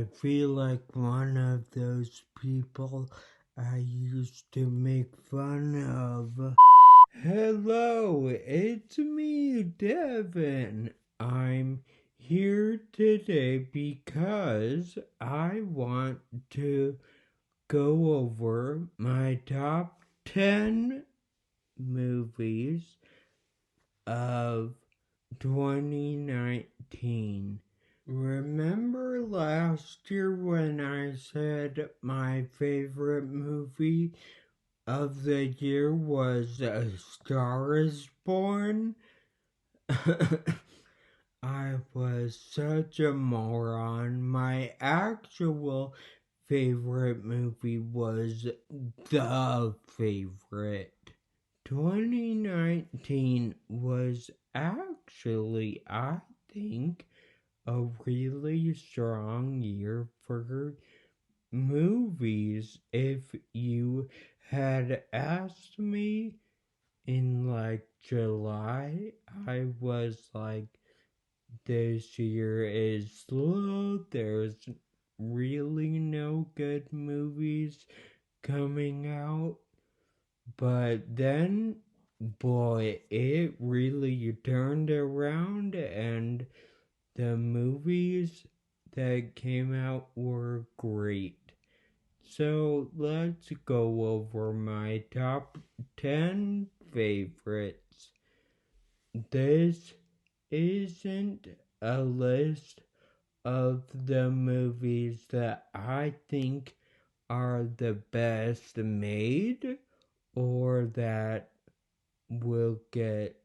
I feel like one of those people I used to make fun of. Hello, it's me, Devin. I'm here today because I want to go over my top 10 movies of 2019. Remember last year when I said my favorite movie of the year was A Star is Born? I was such a moron. My actual favorite movie was The Favorite. 2019 was actually, I think, a really strong year for movies. If you had asked me in like July, I was like, this year is slow, there's really no good movies coming out. But then, boy, it really turned around, and the movies that came out were great. So let's go over my top 10 favorites. This isn't a list of the movies that I think are the best made or that will get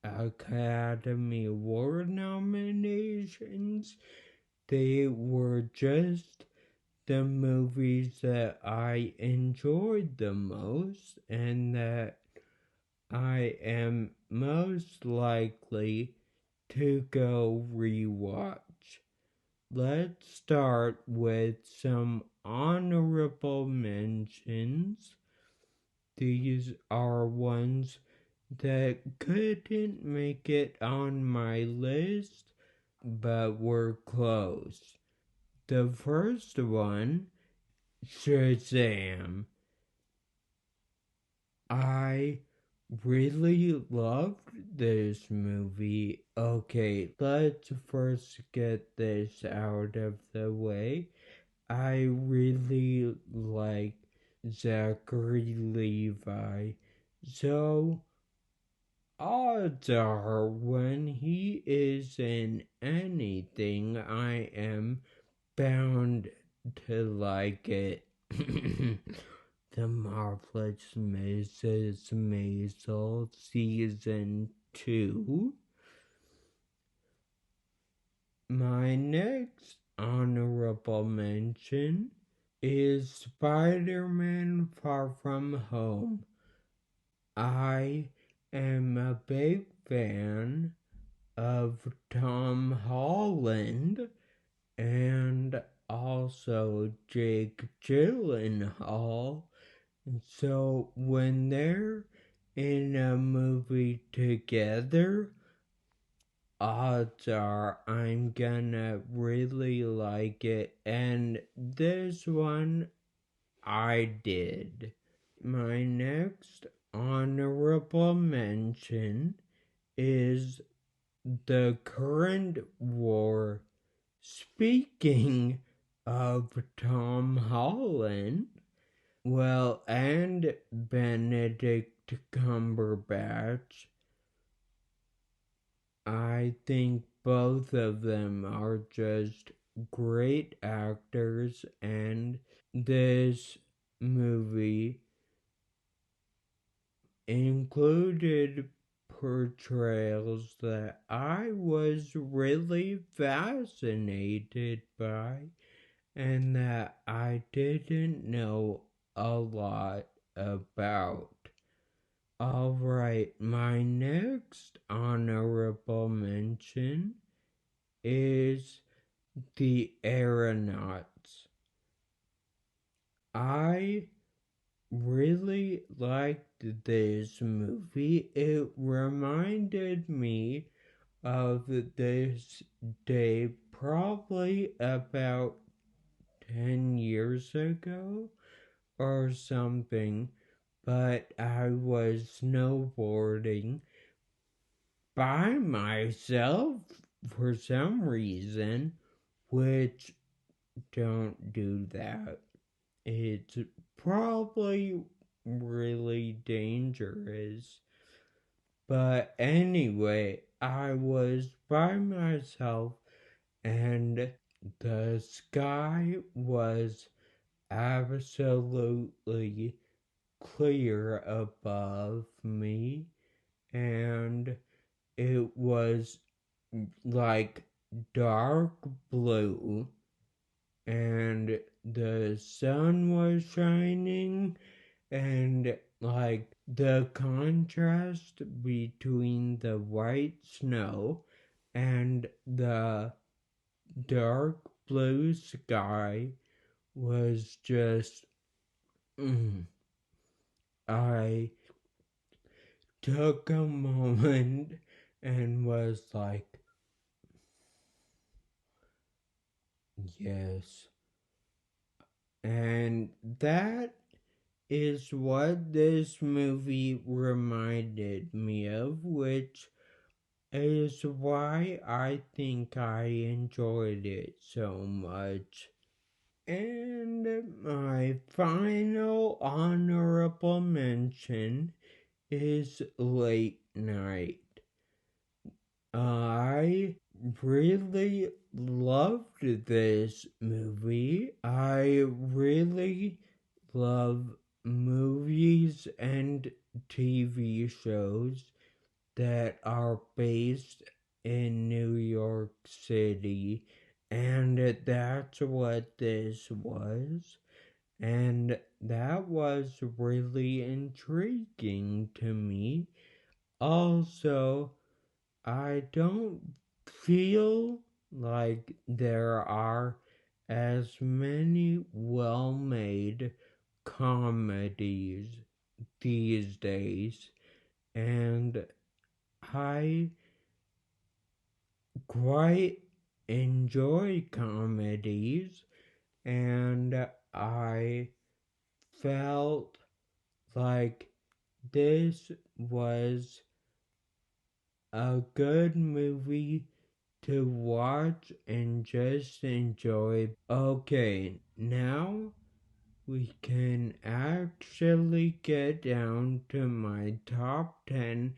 Academy Award nominations. They were just the movies that I enjoyed the most and that I am most likely to go rewatch. Let's start with some honorable mentions. These are ones that couldn't make it on my list, but were close. The first one, Shazam. I really loved this movie. Okay, let's first get this out of the way. I really like Zachary Levi. So, odds are when he is in anything, I am bound to like it. The Marvelous Mrs. Maisel Season 2. My next honorable mention is Spider-Man Far From Home. I am a big fan of Tom Holland and also Jake Gyllenhaal. So when they're in a movie together, odds are I'm gonna really like it. And this one I did. My next honorable mention is the current war. Speaking of Tom Holland, well, and Benedict Cumberbatch, I think both of them are just great actors, and this movie included portrayals that I was really fascinated by and that I didn't know a lot about. Alright, my next honorable mention is The Aeronauts. I really liked this movie. It reminded me of this day probably about 10 years ago or something, but I was snowboarding by myself for some reason, which don't do that. It's probably really dangerous. But anyway, I was by myself and the sky was absolutely clear above me, and it was like dark blue, and the sun was shining, and like the contrast between the white snow and the dark blue sky was just I took a moment and was like, yes. And that is what this movie reminded me of, which is why I think I enjoyed it so much. And my final honorable mention is Late Night. I really loved this movie. I really love movies and TV shows that are based in New York City, and that's what this was. And that was really intriguing to me. Also, I don't feel like there are as many well made comedies these days, and I quite enjoy comedies, and I felt like this was a good movie to watch and just enjoy. Okay, now we can actually get down to my top 10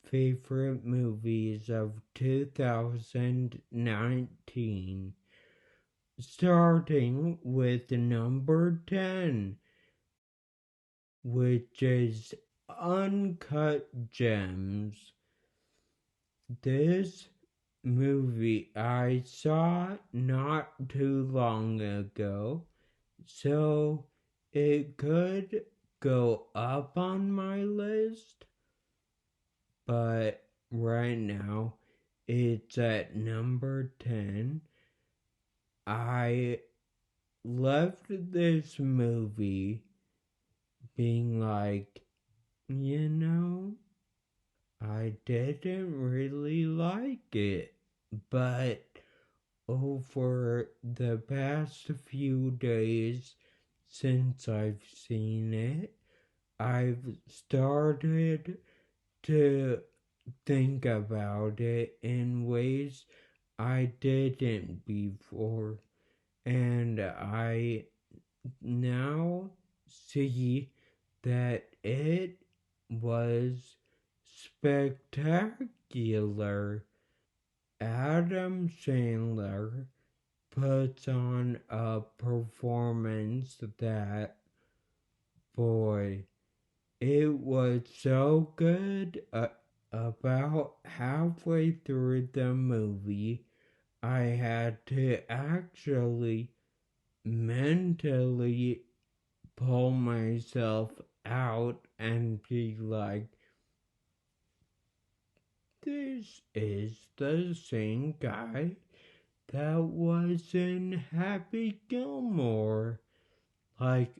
favorite movies of 2019. Starting with number 10, which is Uncut Gems. This movie I saw not too long ago, so it could go up on my list, but right now it's at number 10. I left this movie being like, you know, I didn't really like it, but over the past few days since I've seen it, I've started to think about it in ways I didn't before, and I now see that it was spectacular. Adam Sandler puts on a performance that, boy, it was so good. About halfway through the movie, I had to actually mentally pull myself out and be like, this is the same guy that was in Happy Gilmore. Like,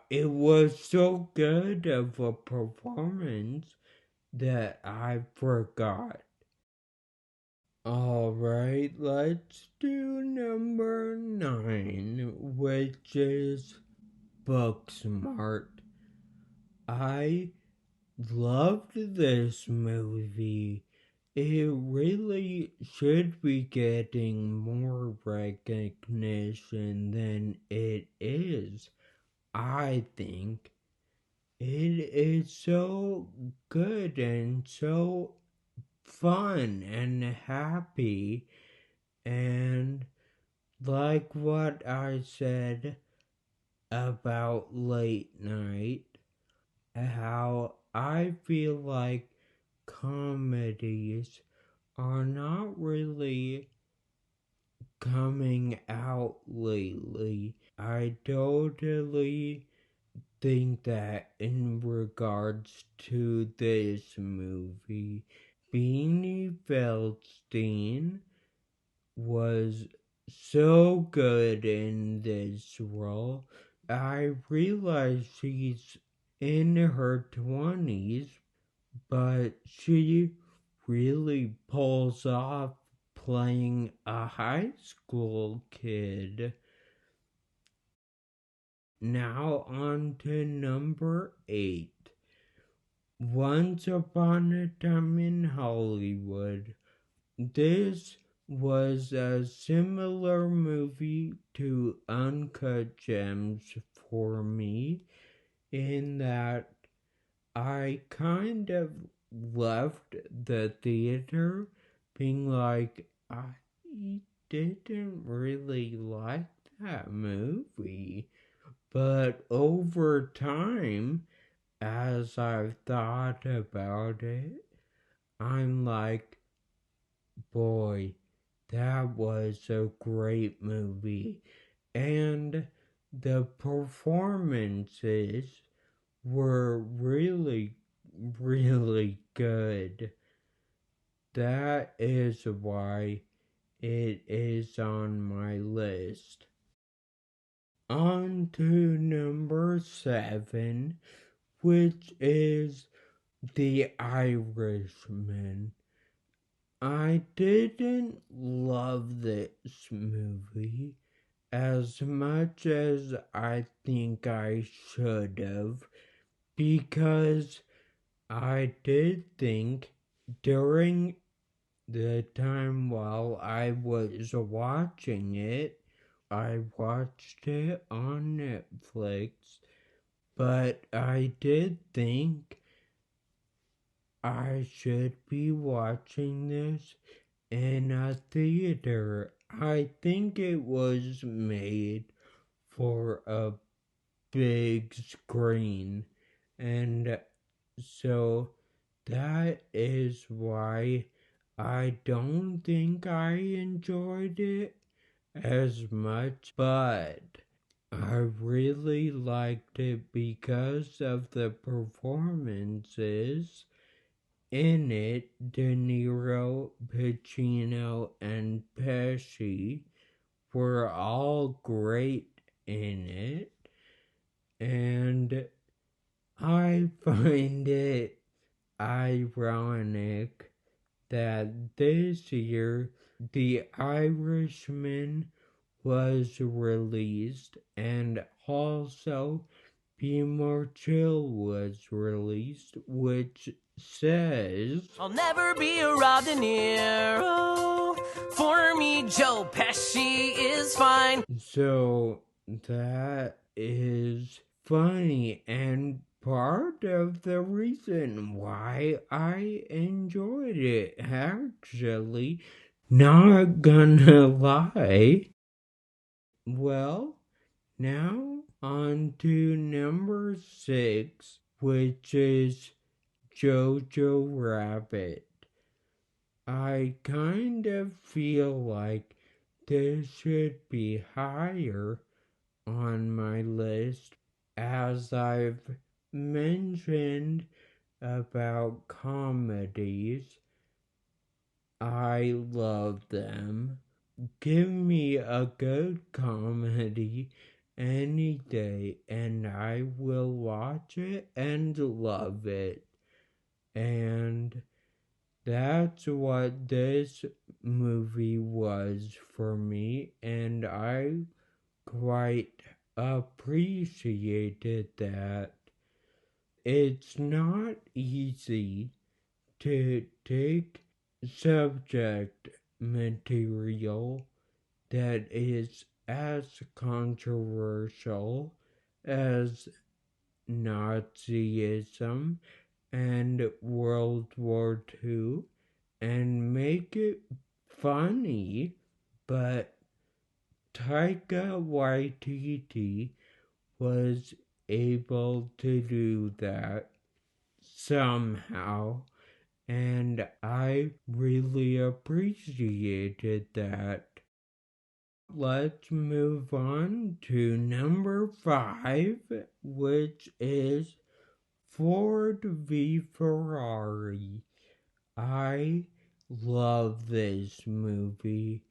it was so good of a performance that I forgot. Alright, let's do number 9, which is Booksmart. I loved this movie. It really should be getting more recognition than it is. I think it is so good and so fun and happy, and like what I said about late night, how I feel like comedies are not really coming out lately. I totally think that in regards to this movie, Beanie Feldstein was so good in this role. I realize she's in her 20s, but she really pulls off playing a high school kid. Now on to number 8. Once Upon a Time in Hollywood. This was a similar movie to Uncut Gems for me, in that I kind of left the theater being like, I didn't really like that movie. But over time, as I've thought about it, I'm like, boy, that was a great movie. And the performances were really, really good. That is why it is on my list. On to number 7, which is The Irishman. I didn't love this movie as much as I think I should have, because I did think during the time while I was watching it, I watched it on Netflix, but I did think I should be watching this in a theater. I think it was made for a big screen, and so that is why I don't think I enjoyed it as much, but I really liked it because of the performances in it. De Niro, Pacino, and Pesci were all great in it, and I find it ironic that this year The Irishman was released, and also Be More Chill was released, which says, I'll never be a Rob De Niro. For me, Joe Pesci is fine. So that is funny, and part of the reason why I enjoyed it, actually. Not gonna lie. Well, now on to number 6, which is Jojo Rabbit. I kind of feel like this should be higher on my list, as I've mentioned about comedies. I love them. Give me a good comedy any day, and I will watch it and love it. And that's what this movie was for me, and I quite appreciated that. It's not easy to take subject material that is as controversial as Nazism and World War II and make it funny, but Taika Waititi was able to do that somehow, and I really appreciated that. Let's move on to number 5, which is Ford v Ferrari. I love this movie.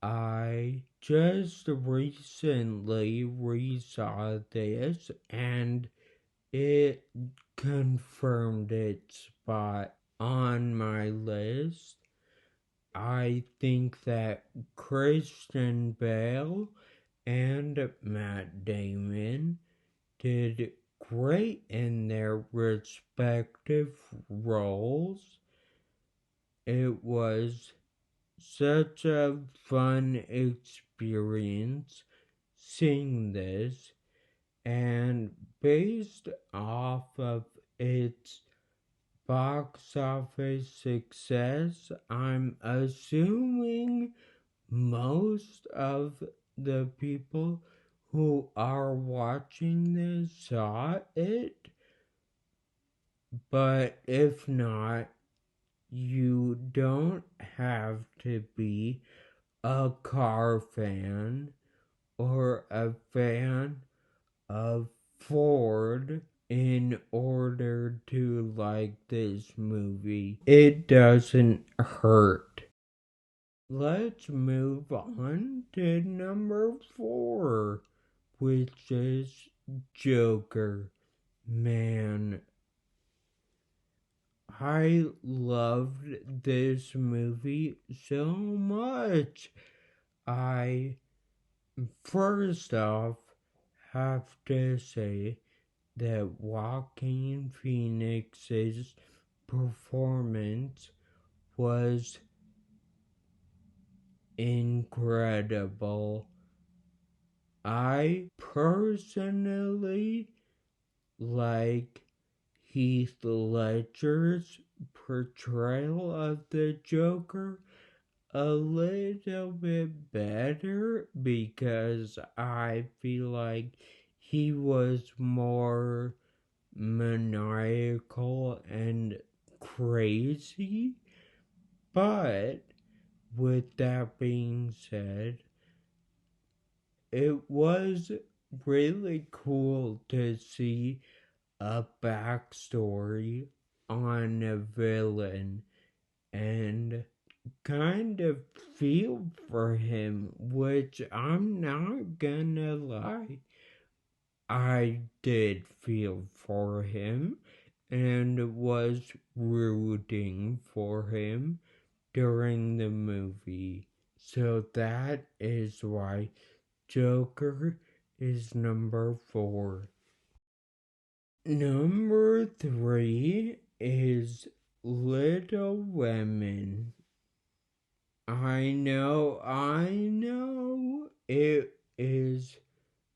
I just recently resaw this and it confirmed its spot on my list. I think that Christian Bale and Matt Damon did great in their respective roles. It was such a fun experience seeing this, and based off of its box office success, I'm assuming most of the people who are watching this saw it, but if not, you don't have to be a car fan or a fan of Ford in order to like this movie. It doesn't hurt. Let's move on to number 4, which is Joker. Man, I loved this movie so much. I first off have to say that Joaquin Phoenix's performance was incredible. I personally like Heath Ledger's portrayal of the Joker a little bit better because I feel like he was more maniacal and crazy. But with that being said, it was really cool to see a backstory on a villain and kind of feel for him, which I'm not gonna lie, I did feel for him and was rooting for him during the movie. So that is why Joker is number 4. Number 3 is Little Women. I know, it is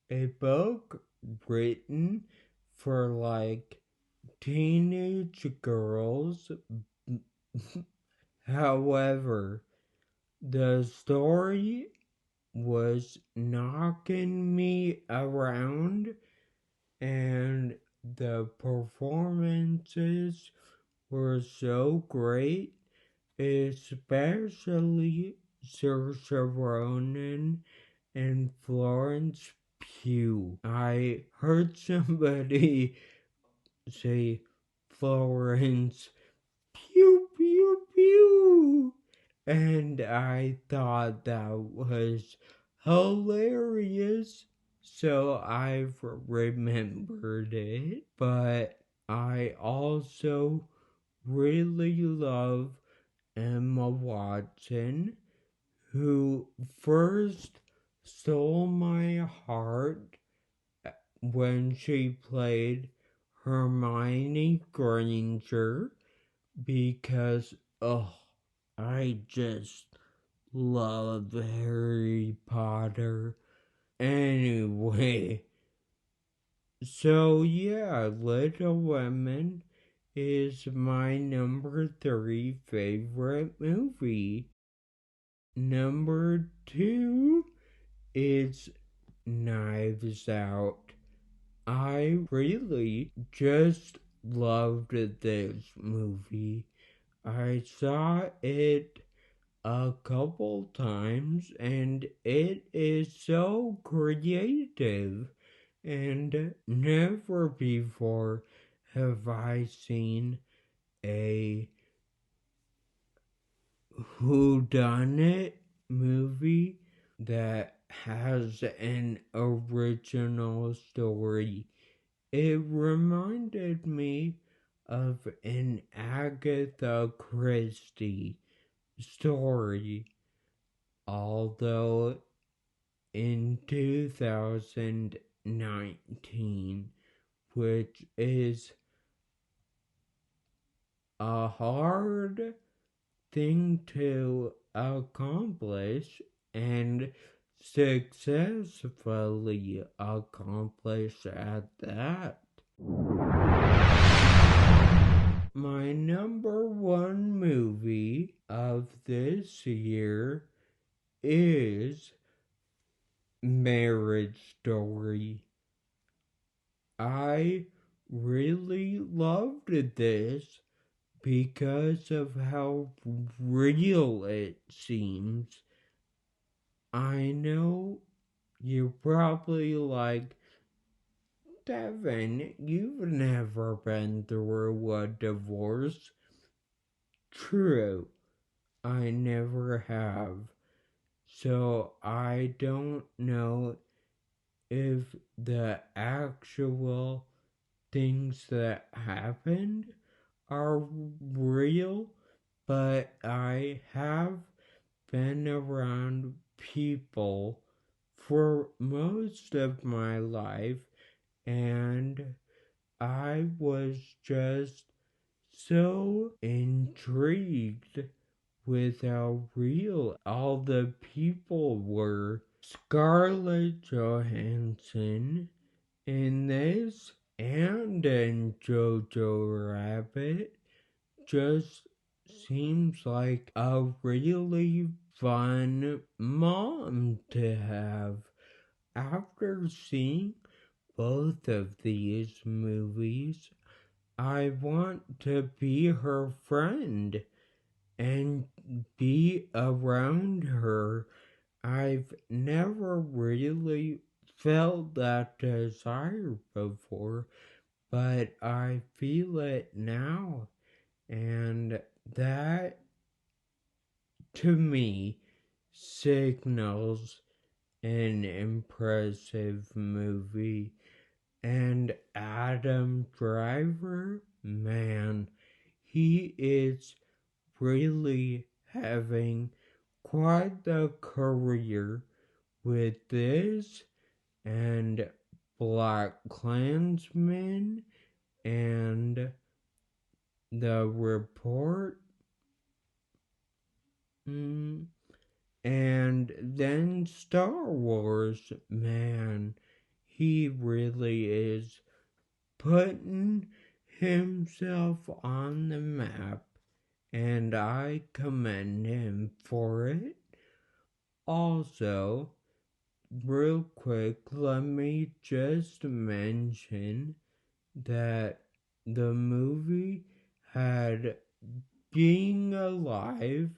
a book written for like teenage girls. However, the story was knocking me around, and the performances were so great, especially Saoirse Ronan and Florence Pugh. I heard somebody say Florence Pew Pew Pew, and I thought that was hilarious, so I've remembered it. But I also really love Emma Watson, who first stole my heart when she played Hermione Granger, because, I just love Harry Potter. Anyway, so yeah, Little Women is my number 3 favorite movie. Number 2 is Knives Out. I really just loved this movie. I saw it a couple times and it is so creative, and never before have I seen a whodunit movie that has an original story. It reminded me of an Agatha Christie story, although in 2019, which is a hard thing to accomplish and successfully accomplish at that. My number 1 movie of this year is Marriage Story. I really loved this because of how real it seems. I know you're probably like, Devin, you've never been through a divorce. True, I never have. So I don't know if the actual things that happened are real, but I have been around people for most of my life, and I was just so intrigued with how real all the people were. Scarlett Johansson in this and in Jojo Rabbit just seems like a really fun mom to have. After seeing both of these movies, I want to be her friend and be around her. I've never really felt that desire before, but I feel it now, and that to me signals an impressive movie. And Adam Driver, man, he is really having quite the career with this and Black Klansman and The Report. And then Star Wars, man, he really is putting himself on the map, and I commend him for it. Also, real quick, let me just mention that the movie had Being Alive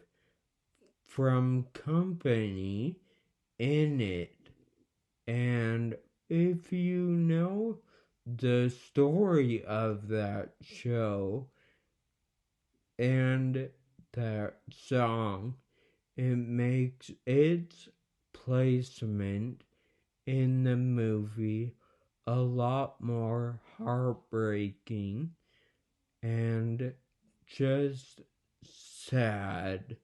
from Company in it. And if you know the story of that show and that song, it makes its placement in the movie a lot more heartbreaking and just sad.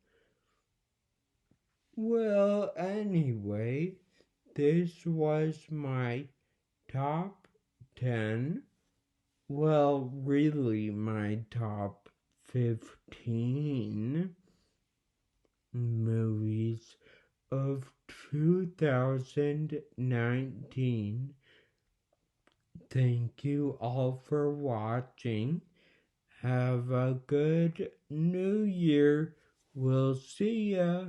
Well, anyway, this was my top 10. Well, really, my top 15 movies of 2019. Thank you all for watching. Have a good new year. We'll see ya.